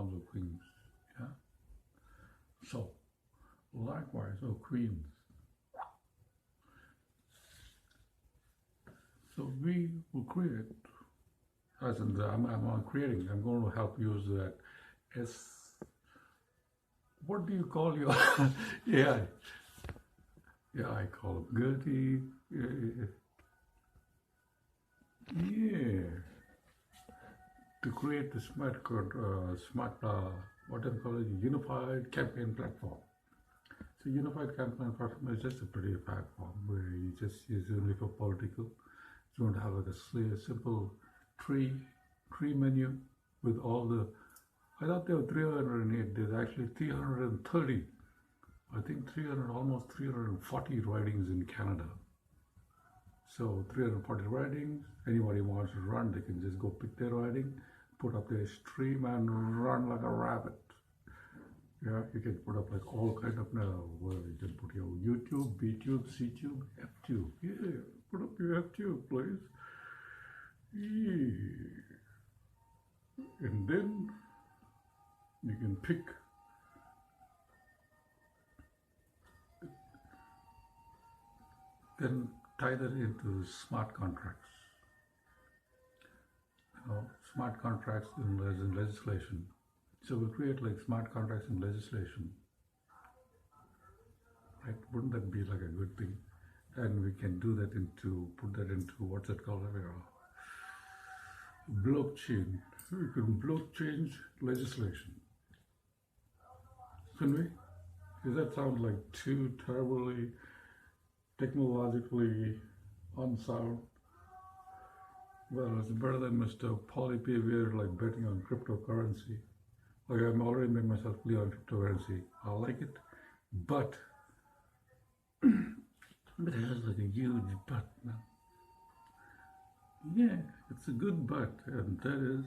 pawns or queens. Yeah. So, likewise, queens. So we will create, as in I'm on creating, I'm going to help use that as, what do you call your AI? Yeah, I call it Gertie. Yeah. To create the smart, what I call it, unified campaign platform. So unified campaign platform is just a pretty platform where you just use it only for political. You don't have like a simple tree menu with all the, I thought there were 308, there's actually 330. I think almost 340 ridings in Canada. So 340 ridings, anybody wants to run, they can just go pick their riding, put up their stream and run like a rabbit. Yeah, you can put up like all kind of, well, you can put your YouTube, BTube, CTube, FTube. Yeah, put up your FTube, please. Yeah. And then you can pick then tie that into smart contracts. Smart contracts in legislation. So we'll create like smart contracts in legislation. Right? Wouldn't that be like a good thing? And we can do that put that into what's it called? Blockchain. We can blockchain legislation. Can we? Does that sound like too terribly technologically unsound? Well, it's better than Mr. Polybehavior like betting on cryptocurrency. Like I'm already made myself clear on cryptocurrency. I like it, but it has like a huge but now. Yeah, it's a good but, and that is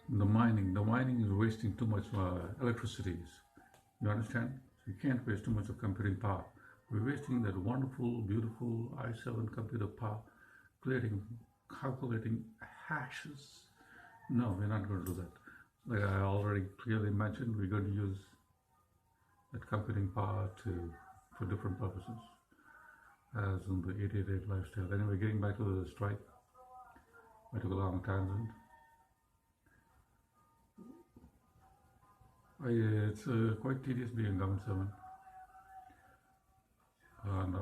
the mining. The mining is wasting too much electricity. You understand? So you can't waste too much of computing power. We're wasting that wonderful, beautiful i7 computer power, calculating hashes. No, we're not going to do that. Like I already clearly mentioned, we're going to use that computing power for different purposes, as in the 888 lifestyle. Anyway, getting back to the strike, I took a long tangent. It's quite tedious being a government servant. And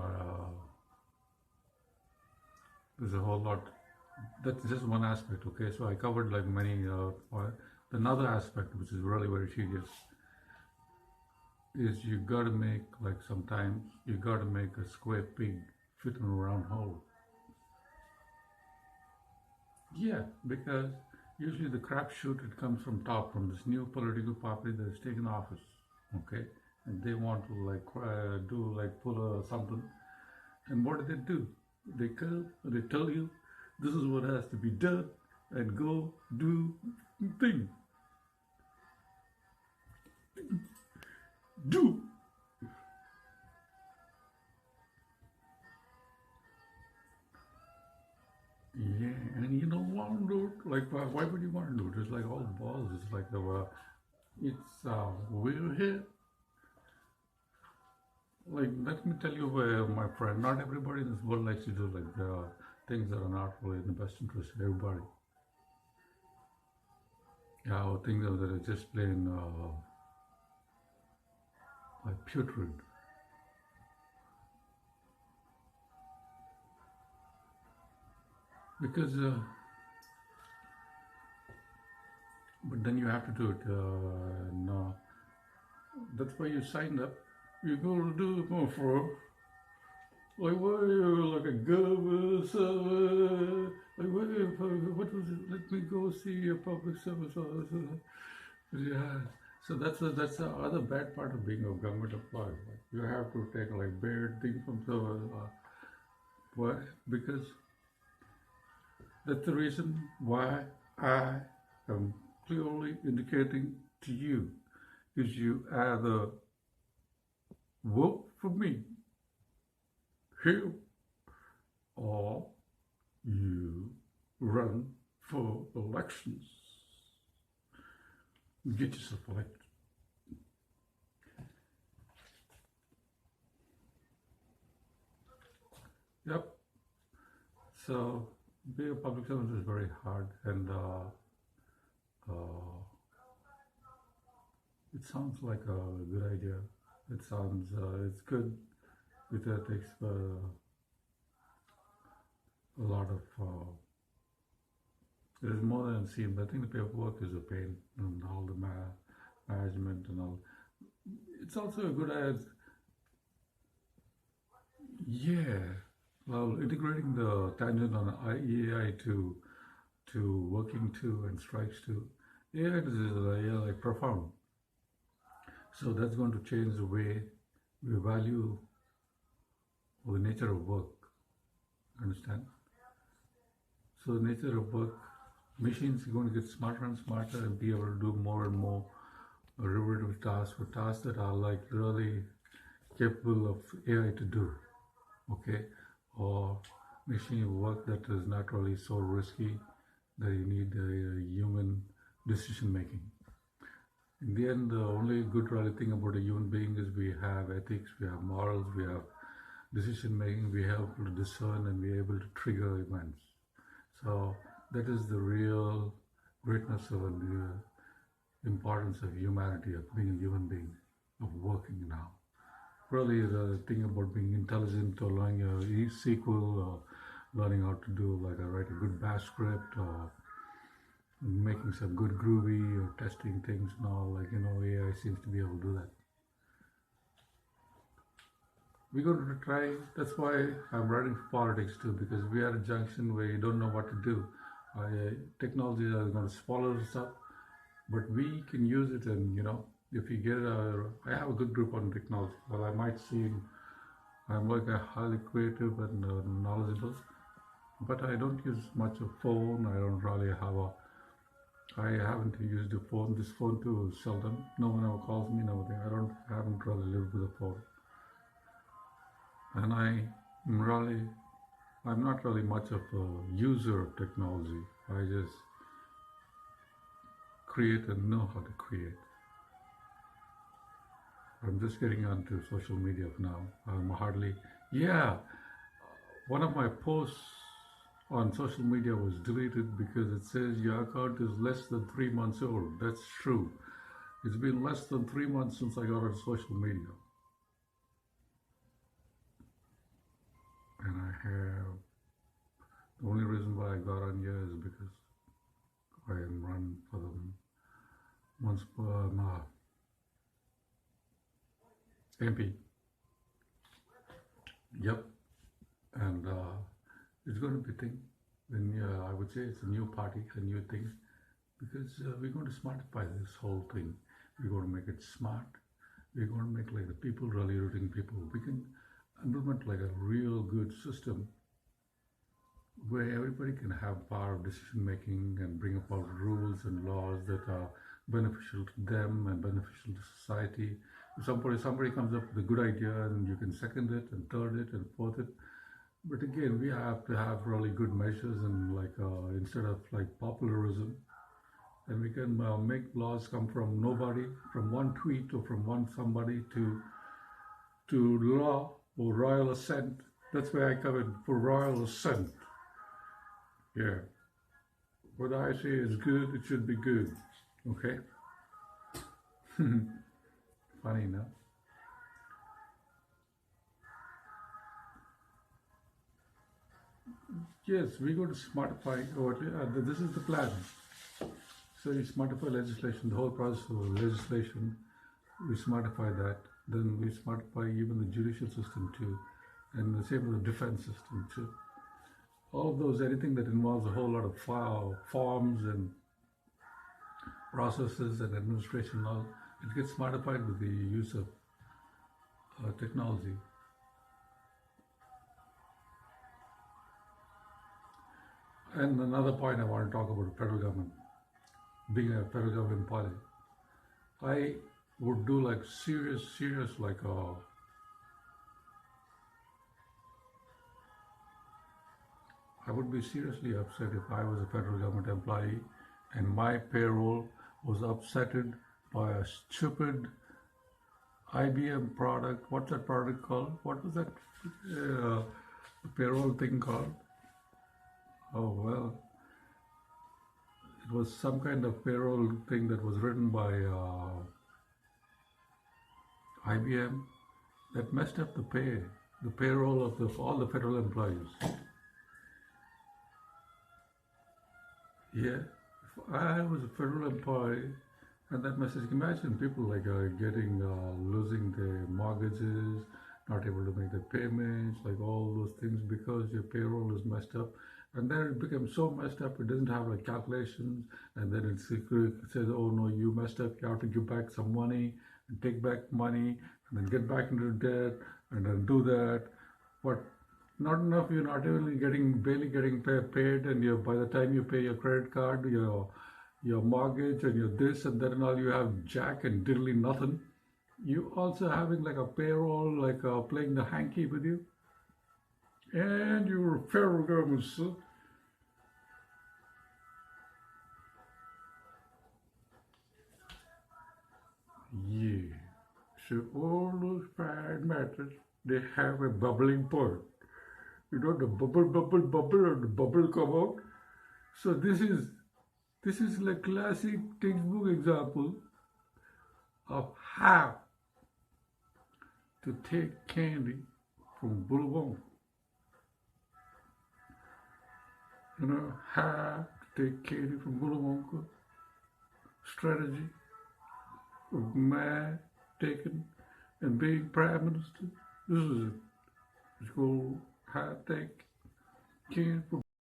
there's a whole lot. That's just one aspect, okay? So I covered like many, another aspect which is really very tedious is you gotta make, like sometimes, you gotta make a square peg fit in a round hole. Yeah, because usually the crapshoot, it comes from top, from this new political party that has taken office, okay? And they want to like pull something. And what do? They tell you, this is what has to be done, and go do thing. Do. Yeah, and you don't want to do it. Like, why would you want to do it? It's like all balls. It's like we're here. Like, let me tell you, my friend, not everybody in this world likes to do like things that are not really in the best interest of everybody. Yeah, or things that are just plain like putrid. Because, but then you have to do it. No, that's why you signed up. You're going to do it more for. Like, why are you like a government servant? Like, what was it? Let me go see a public service officer. Yeah. So that's the other bad part of being a government employee. Like, you have to take like bad things from the. Why? Because that's the reason why I am clearly indicating to you is you either vote for me here or you run for elections. get yourself elected. Yep. So being a public servant is very hard, and it sounds like a good idea. It sounds it's good. It takes a lot of. It is more than it seems. I think the paperwork is a pain, and all the management and all. It's also a good idea. Yeah. Well, integrating the tangent on AI to working to and strikes to AI is like profound. So that's going to change the way we value the nature of work. Understand? So the nature of work, machines are going to get smarter and smarter and be able to do more and more repetitive tasks or tasks that are like really capable of AI to do. Okay? Or machine work that is not really so risky that you need a human decision making. In the end, the only good really thing about a human being is we have ethics, we have morals, we have decision making, we are able to discern and we are able to trigger events. So that is the real greatness of the importance of humanity, of being a human being, of working now. Really, the thing about being intelligent or learning a SQL or learning how to do like write a good bash script or making some good groovy or testing things and all, like, AI seems to be able to do that. We're going to try. That's why I'm writing for politics too, because we are at a junction where you don't know what to do. Technology is going to swallow us up, but we can use it, and if you get I have a good group on technology. Well, I might seem I'm like a highly creative and knowledgeable, but I don't use much of phone. I don't really have I haven't used the phone. This phone too seldom. No one ever calls me. Nothing. I haven't really lived with a phone, and I'm not really much of a user of technology. I just create and know how to create. I'm just getting onto social media now. I'm hardly, one of my posts on social media was deleted because it says your account is less than 3 months old. That's true. It's been less than 3 months since I got on social media. And the only reason why I got on here is because I am run for the MP. Yep. And it's going to be a thing. I would say it's a new party, a new thing, because we're going to smartify this whole thing. We're going to make it smart. We're going to make like the people really rooting people. We can implement like a real good system where everybody can have power of decision making and bring about rules and laws that are beneficial to them and beneficial to society. If somebody comes up with a good idea, and you can second it and third it and fourth it. But again, we have to have really good measures, and like instead of like popularism, and we can make laws come from nobody, from one tweet or from one somebody to law or royal assent. That's where I come in, for royal assent. Yeah. What I say is good, it should be good. Okay? Funny, no? Yes, we're going to smartify. This is the plan. So you smartify legislation, the whole process of legislation, we smartify that. Then we smartify even the judicial system too, and the same with the defense system too. All of those, anything that involves a whole lot of forms and processes and administration, all it gets smartified with the use of technology. And another point I want to talk about the federal government, being a federal government body. I would do like serious like I would be seriously upset if I was a federal government employee and my payroll was upsetted by a stupid IBM product. What's that product called? What was that payroll thing called? Oh well, it was some kind of payroll thing that was written by IBM that messed up the payroll of all the federal employees. Yeah, if I was a federal employee and that message, imagine people like losing their mortgages, not able to make their payments, like all those things because your payroll is messed up. And then it becomes so messed up, it doesn't have like calculations, and then it says, oh no, you messed up, you have to give back some money, and take back money, and then get back into debt, and then do that. But not enough, you're not even barely getting paid, and by the time you pay your credit card, your mortgage, and your this and that, and all, you have jack and diddly nothing. You also having like a payroll, like playing the hanky with you, and your federal government, sir. Yeah. So all those bad matters, they have a bubbling point. You know, the bubble, and the bubble come out. So this is like classic textbook example of how to take candy from Bourbon. You know, how to take candy from Bourbon. Strategy of man taking and being prime minister. This is it. It's called how to take candy from